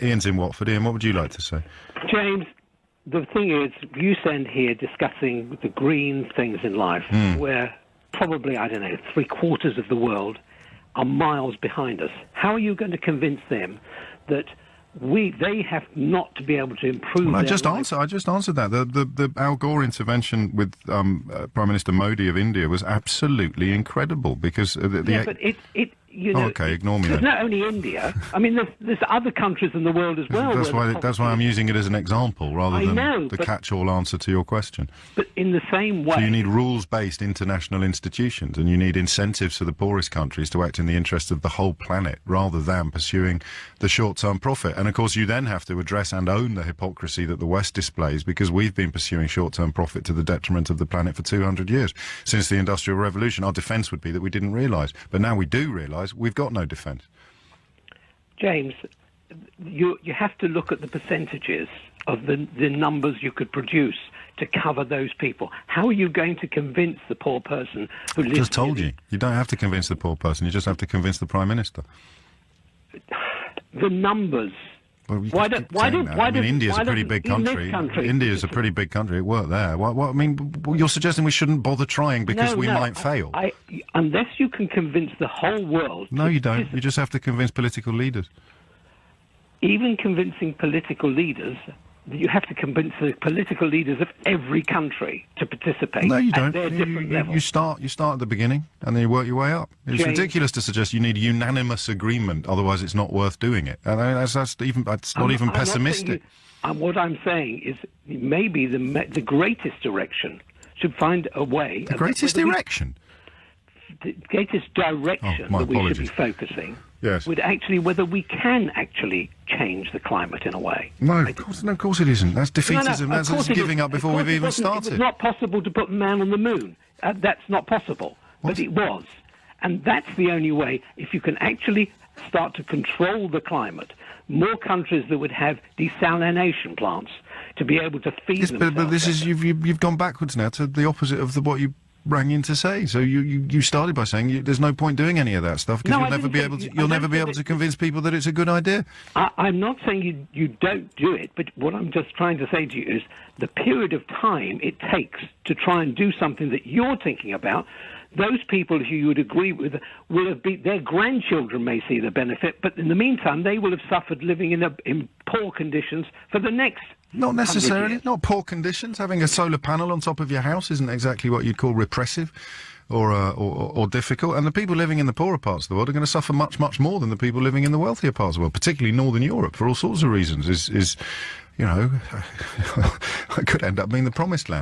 Ian's in Watford. Ian, what would you like to say? James, the thing is, you stand here discussing the green things in life, where probably, I don't know, 3/4 of the world are miles behind us. How are you going to convince them that they have not to be able to improve Well, I their just answered that. The Al Gore intervention with Prime Minister Modi of India was absolutely incredible because but you know, okay, ignore me. It's then. not only India. I mean, there's other countries in the world as well. That's why I'm using it as an example rather than the catch-all answer to your question. But in the same way, so you need rules-based international institutions, and you need incentives for the poorest countries to act in the interest of the whole planet rather than pursuing the short-term profit. And of course, you then have to address and own the hypocrisy that the West displays because we've been pursuing short-term profit to the detriment of the planet for 200 years. Since the Industrial Revolution, our defence would be that we didn't realise. But now we do realise we've got no defence. James, you have to look at the percentages of the numbers you could produce to cover those people. How are you going to convince the poor person who lives... I just told you. You don't have to convince the poor person. You just have to convince the Prime Minister. The numbers... Well, India's a pretty big country. India's a pretty big country. It worked there. I mean, you're suggesting we shouldn't bother trying because we might fail. Unless you can convince the whole world... No, you don't. You just have to convince political leaders. Even convincing political leaders, you have to convince the political leaders of every country to participate. No, you don't. At their different levels. You start at the beginning and then you work your way up. It's ridiculous to suggest you need unanimous agreement, otherwise it's not worth doing it. And that's not even pessimistic. What I'm saying is maybe the greatest direction should find a way... The greatest direction? The greatest direction that we should be focusing would actually whether we can actually change the climate in a way. No, of course it isn't. That's defeatism. That's giving up before we've even started. It's not possible to put man on the moon. That's not possible. But it was. And that's the only way. If you can actually start to control the climate, more countries that would have desalination plants to be able to feed themselves. But this is you've gone backwards now to the opposite of what you rang in to say. So you started by saying there's no point doing any of that stuff because you'll never be able to convince people that it's a good idea. I'm not saying you don't do it, but what I'm just trying to say to you is the period of time it takes to try and do something that you're thinking about. Those people who you would agree with will have their grandchildren may see the benefit, but in the meantime they will have suffered living in poor conditions for the next. Not necessarily. Not poor conditions. Having a solar panel on top of your house isn't exactly what you'd call repressive or difficult. And the people living in the poorer parts of the world are going to suffer much, much more than the people living in the wealthier parts of the world, particularly Northern Europe, for all sorts of reasons. It could end up being the promised land.